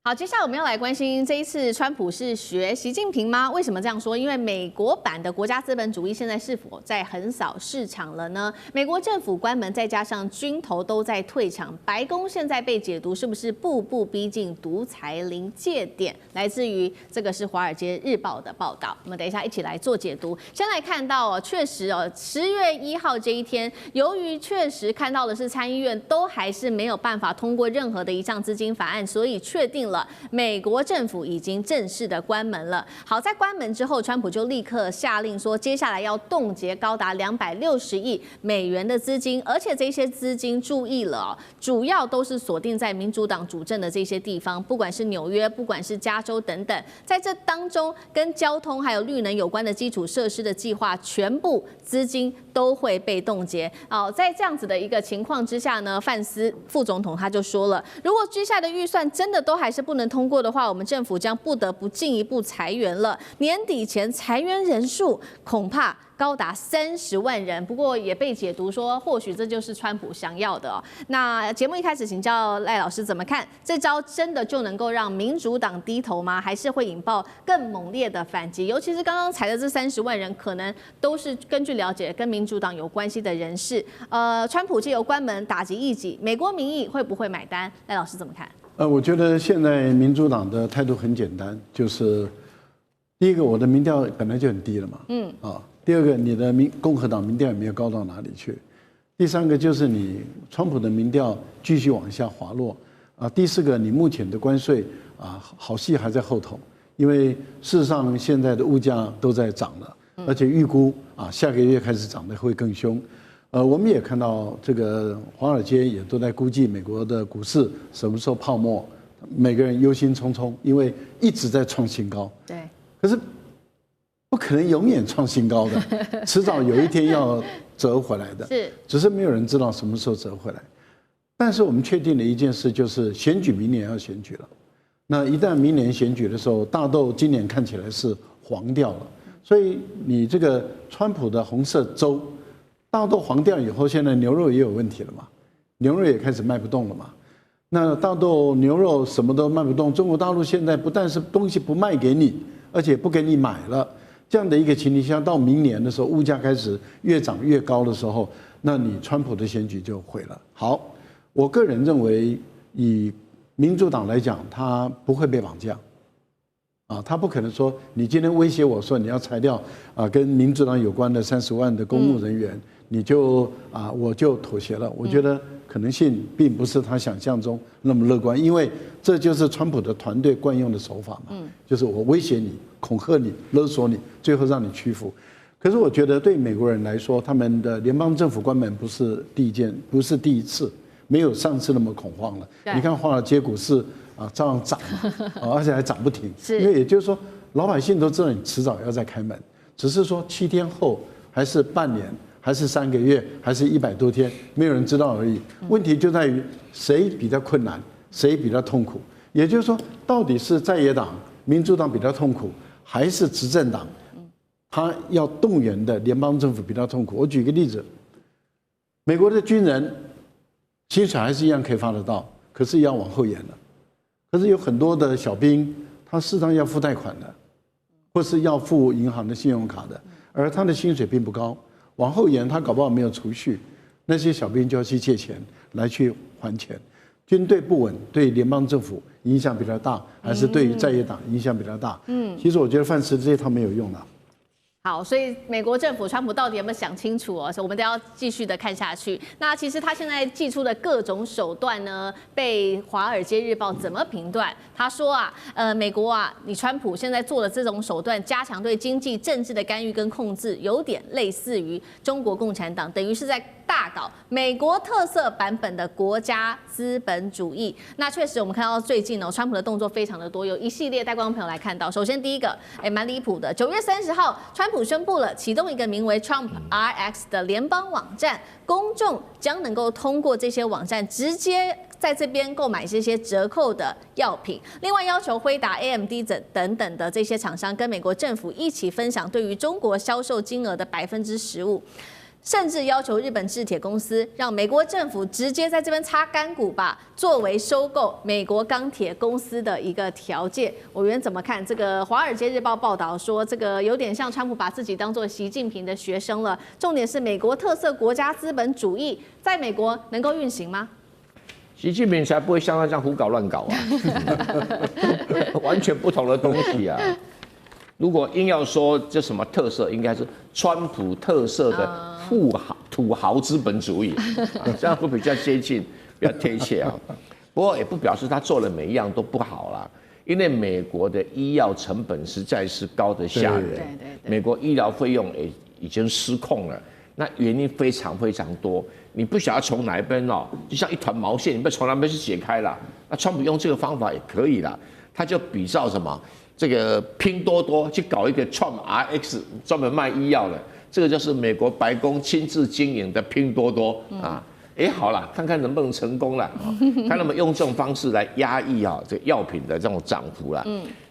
好，接下来我们要来关心这一次川普是学习近平吗？为什么这样说？因为美国版的国家资本主义现在是否在横扫市场了呢？美国政府关门，再加上军头都在退场，白宫现在被解读是不是步步逼近独裁临界点？来自于这个是《华尔街日报》的报道，我们等一下一起来做解读。先来看到确实10月1号这一天，由于确实看到的是参议院都还是没有办法通过任何的一项资金法案，所以确定了美国政府已经正式的关门了。好，在关门之后，川普就立刻下令说，接下来要冻结高达260亿美元的资金，而且这些资金注意了主要都是锁定在民主党主政的这些地方，不管是纽约，不管是加州等等，在这当中跟交通还有绿能有关的基础设施的计划，全部资金都会被冻结。在这样子的一个情况之下呢，范斯副总统他就说了，如果接下来的预算真的都还是不能通过的话，我们政府将不得不进一步裁员了。年底前裁员人数恐怕高达30万人，不过也被解读说，或许这就是川普想要的那节目一开始，请教赖老师怎么看？这招真的就能够让民主党低头吗？还是会引爆更猛烈的反击？尤其是刚刚裁的这30万人，可能都是根据了解跟民主党有关系的人士。川普借由关门打击异己，美国民意会不会买单？赖老师怎么看？我觉得现在民主党的态度很简单，就是第一个，我的民调本来就很低了嘛，第二个，你的共和党民调也没有高到哪里去，第三个就是你川普的民调继续往下滑落，第四个，你目前的关税好戏还在后头，因为事实上现在的物价都在涨了，而且预估下个月开始涨得会更凶。我们也看到这个华尔街也都在估计美国的股市什么时候泡沫，每个人忧心忡忡，因为一直在创新高。对，可是不可能永远创新高的，迟早有一天要折回来的。是，只是没有人知道什么时候折回来。但是我们确定的一件事就是选举明年要选举了。那一旦明年选举的时候，大豆今年看起来是黄掉了，所以你这个川普的红色州。大豆黄掉以后，现在牛肉也有问题了嘛？牛肉也开始卖不动了嘛？那大豆、牛肉什么都卖不动，中国大陆现在不但是东西不卖给你，而且不给你买了。这样的一个情形下，到明年的时候，物价开始越涨越高的时候，那你川普的选举就毁了。好，我个人认为，以民主党来讲，他不会被绑架。他不可能说你今天威胁我说你要裁掉跟民主党有关的30万的公务人员，你就我就妥协了。我觉得可能性并不是他想象中那么乐观，因为这就是川普的团队惯用的手法嘛，就是我威胁你、恐吓你、勒索你，最后让你屈服。可是我觉得对美国人来说，他们的联邦政府关门不是第一次，没有上次那么恐慌了。你看华尔街股市。照样涨嘛，而且还涨不停。因为也就是说，老百姓都知道你迟早要再开门，只是说7天后，还是半年，还是3个月，还是100多天，没有人知道而已。问题就在于谁比较困难，谁比较痛苦。也就是说，到底是在野党、民主党比较痛苦，还是执政党他要动员的联邦政府比较痛苦？我举个例子，美国的军人薪水还是一样可以发得到，可是要往后延了。可是有很多的小兵，他事实上要付贷款的，或是要付银行的信用卡的，而他的薪水并不高，往后延他搞不好没有储蓄，那些小兵就要去借钱来去还钱。军队不稳，对联邦政府影响比较大，还是对于在野党影响比较大？其实我觉得范斯这一套没有用的。好，所以美国政府川普到底有没有想清楚所以我们都要继续的看下去。那其实他现在祭出的各种手段呢，被《华尔街日报》怎么评断？他说美国你川普现在做的这种手段，加强对经济、政治的干预跟控制，有点类似于中国共产党，等于是在大搞美国特色版本的国家资本主义。那确实，我们看到最近川普的动作非常的多，有一系列带观众朋友来看到。首先第一个，蛮离谱的，9月30号，川普宣布了启动一个名为 Trump RX 的联邦网站，公众将能够通过这些网站直接在这边购买这些折扣的药品。另外要求辉达、AMD 等等的这些厂商跟美国政府一起分享对于中国销售金额的15%。甚至要求日本制铁公司让美国政府直接在这边插干股吧，作为收购美国钢铁公司的一个条件。委员怎么看？这个《华尔街日报》报道说，这个有点像川普把自己当作习近平的学生了。重点是美国特色国家资本主义在美国能够运行吗？习近平才不会像他这样胡搞乱搞啊，完全不同的东西啊。如果硬要说这什么特色，应该是川普特色的土豪资本主义，这样会比较接近，比较贴切啊。不过也不表示他做的每一样都不好啦，因为美国的医药成本实在是高得吓人，美国医疗费用也已经失控了，那原因非常非常多，你不晓得从哪一边哦，就像一团毛线，你不从哪边去解开了。那川普用这个方法也可以啦，他就比照什么？这个拼多多去搞一个 Trump RX 专门卖医药的，这个就是美国白宫亲自经营的拼多多啊。好了，看看能不能成功了，看他们用这种方式来压抑啊这个药品的这种涨幅啦。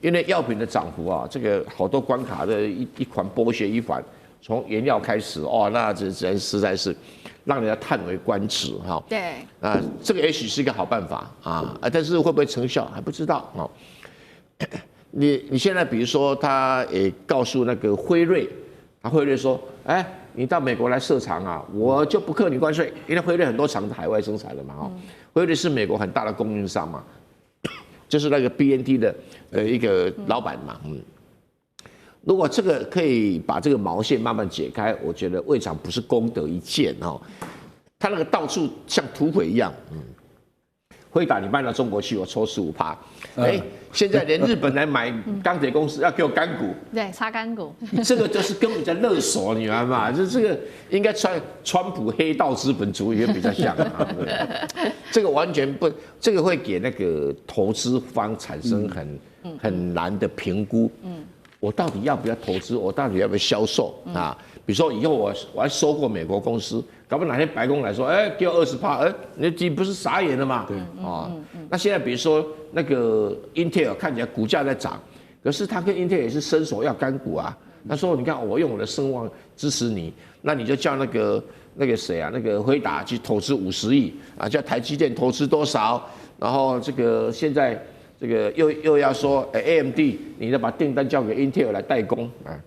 因为药品的涨幅啊，这个好多关卡的一款剥削一环，从原料开始哦，那这实在是让人家叹为观止哈。对啊，这个也许是一个好办法啊，但是会不会成效还不知道啊。你现在比如说，他也告诉那个辉瑞，辉瑞说，你到美国来设厂啊，我就不课你关税，因为辉瑞很多厂在海外生产的嘛，辉瑞是美国很大的供应商嘛，就是那个 BNT 的一个老板嘛，如果这个可以把这个毛线慢慢解开，我觉得未尝不是功德一件哦。他那个到处像土匪一样，辉达你卖到中国去，我抽15%。现在连日本来买钢铁公司要给我干股，对，插干股，这个就是根本在勒索，你明白吗？这个应该川普黑道资本主义比较像啊。这个完全不，这个会给那个投资方产生很难的评估。我到底要不要投资？我到底要不要销售啊？比如说以后我要收购美国公司，搞不好哪天白宫来说，给我20%，你不是傻眼了吗？对啊，那现在比如说那个 Intel 看起来股价在涨，可是他跟 Intel 也是伸手要干股啊。他说你看我用我的声望支持你，那你就叫那个谁啊，那个辉达去投资50亿啊，叫台积电投资多少，然后这个现在。这个又要说，AMD， 你要把订单交给 Intel 来代工啊，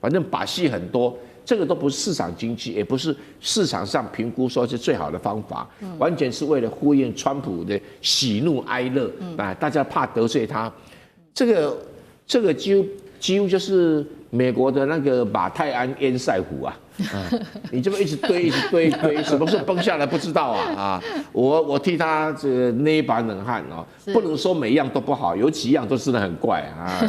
反正把戏很多，这个都不是市场经济，也不是市场上评估说是最好的方法，完全是为了呼应川普的喜怒哀乐啊，大家怕得罪他，这个几乎就是美国的那个马泰安烟塞湖啊。你这么一直堆，什么时候崩下来不知道啊！我替他这个捏一把冷汗啊！不能说每一样都不好，有几样都真的很怪啊。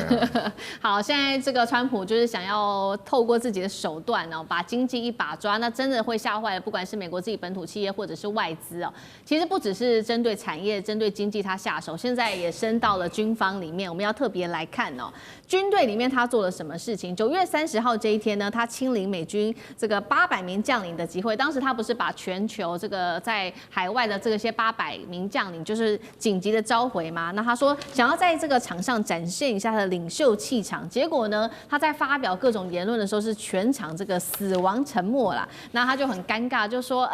好，现在这个川普就是想要透过自己的手段哦，把经济一把抓，那真的会吓坏了，不管是美国自己本土企业或者是外资哦。其实不只是针对产业、针对经济他下手，现在也伸到了军方里面。我们要特别来看哦，军队里面他做了什么事情？9月30号这一天呢，他亲临美军。这个800名将领的集会，当时他不是把全球这个在海外的这些800名将领就是紧急的召回吗？那他说想要在这个场上展现一下他的领袖气场，结果呢，他在发表各种言论的时候是全场这个死亡沉默啦。那他就很尴尬，就说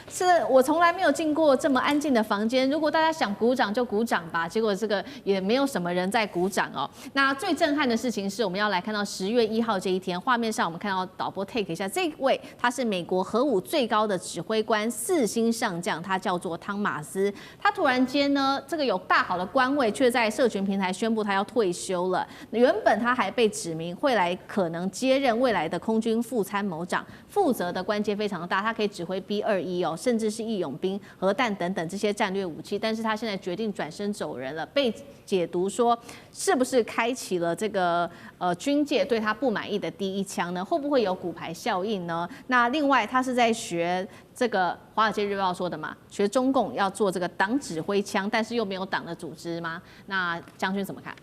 是我从来没有进过这么安静的房间，如果大家想鼓掌就鼓掌吧。结果这个也没有什么人在鼓掌哦。那最震撼的事情是我们要来看到10月1号这一天，画面上我们看到导播 take 一下。这位他是美国核武最高的指挥官，4星上将，他叫做汤马斯。他突然间呢，这个有大好的官位，却在社群平台宣布他要退休了。原本他还被指明会来可能接任未来的空军副参谋长，负责的关阶非常大，他可以指挥 B-21哦，甚至是义勇兵、核弹等等这些战略武器。但是他现在决定转身走人了，被解读说是不是开启了这个军界对他不满意的第一枪呢？会不会有骨牌效应呢？那另外他是在学这个《华尔街日报》说的嘛，学中共要做这个党指挥枪，但是又没有党的组织吗？那将军怎么看？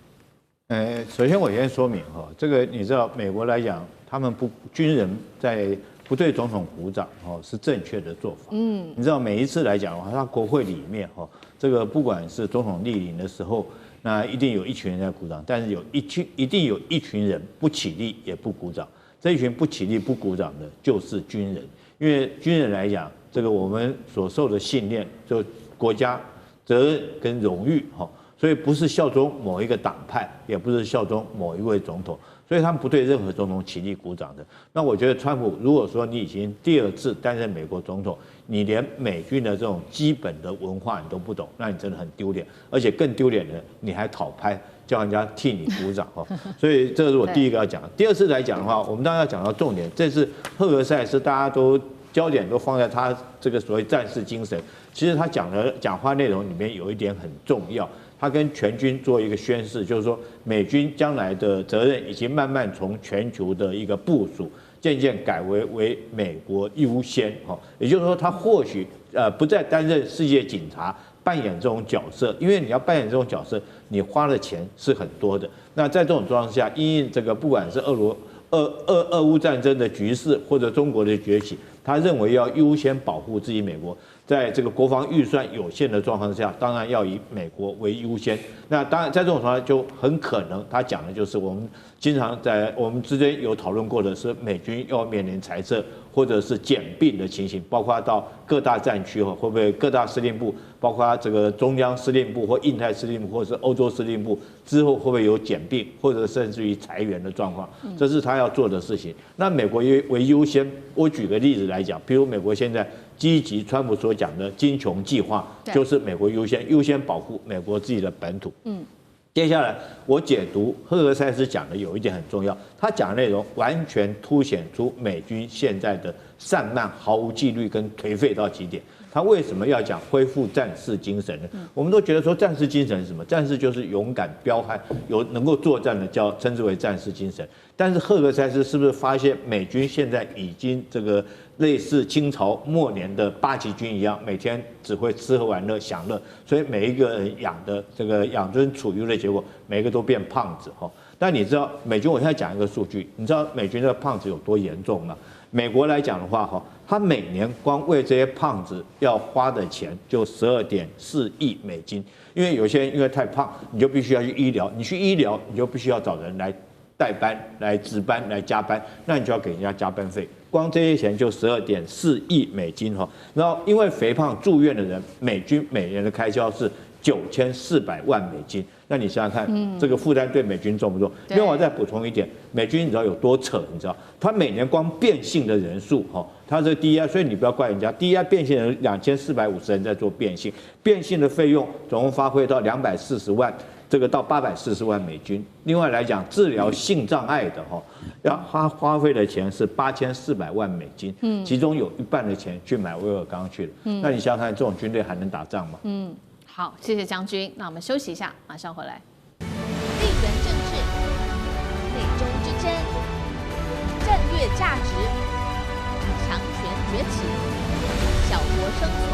首先我先说明哈，这个你知道美国来讲，他们军人在不对总统鼓掌是正确的做法。你知道每一次来讲的话，他国会里面这个不管是总统莅临的时候，那一定有一群人在鼓掌，但是一定有一群人不起立也不鼓掌。这一群不起立不鼓掌的就是军人，因为军人来讲，这个我们所受的信念，就国家责任跟荣誉哈，所以不是效忠某一个党派，也不是效忠某一位总统，所以他们不对任何总统起立鼓掌的。那我觉得川普，如果说你已经第2次担任美国总统，你连美军的这种基本的文化你都不懂，那你真的很丢脸，而且更丢脸的，你还讨拍，叫人家替你鼓掌哈。所以这是我第一个要讲的。第2次来讲的话，我们当然要讲到重点，这次赫格塞斯大家都焦点都放在他这个所谓战士精神，其实他讲话内容里面有一点很重要。他跟全军做一个宣誓，就是说美军将来的责任已经慢慢从全球的一个部署，渐渐改为美国优先哈。也就是说，他或许不再担任世界警察，扮演这种角色，因为你要扮演这种角色，你花的钱是很多的。那在这种状况下，因应这个不管是俄乌战争的局势，或者中国的崛起，他认为要优先保护自己美国。在这个国防预算有限的状况下，当然要以美国为优先。那当然，在这种情况下，就很可能他讲的就是我们经常在我们之间有讨论过的是，美军要面临裁撤或者是减并的情形，包括到各大战区会不会各大司令部，包括这个中央司令部或印太司令部或者是欧洲司令部之后会不会有减并或者甚至于裁员的状况？这是他要做的事情。那美国为优先，我举个例子来讲，比如美国现在积极川普所讲的金琼计划，就是美国优先保护美国自己的本土。接下来我解读赫格塞斯讲的有一点很重要，他讲的内容完全凸显出美军现在的散漫、毫无纪律跟颓废到极点。他为什么要讲恢复战士精神呢？我们都觉得说战士精神是什么？战士就是勇敢、彪悍、有能够作战的，称之为战士精神。但是赫格塞斯是不是发现美军现在已经这个类似清朝末年的八旗军一样，每天只会吃喝玩乐享乐，所以每一个人养尊处优的结果，每一个都变胖子哈。但你知道美军，我现在讲一个数据，你知道美军这个胖子有多严重吗？美国来讲的话哈，他每年光为这些胖子要花的钱就12.4亿美金，因为有些人因为太胖，你就必须要去医疗，你去医疗你就必须要找人来代班、来值班、来加班，那你就要给人家加班费，光这些钱就12.4亿美金哈。然后因为肥胖住院的人，美军每年的开销是9400万美金，那你想想看，这个负担对美军重不重？另外我再补充一点，美军你知道有多扯？你知道，他每年光变性的人数哈，他这个 DEI， 所以你不要怪人家 ，DEI 变性人2450人在做变性，变性的费用总共发挥到240万。这个到840万美金。另外来讲，治疗性障碍的哈，要花费的钱是8400万美金，其中有一半的钱去买威尔刚去了。那你想想看，这种军队还能打仗吗？好，谢谢将军。那我们休息一下，马上回来。地缘政治、内中之争、战略价值、强权崛起、小国生存。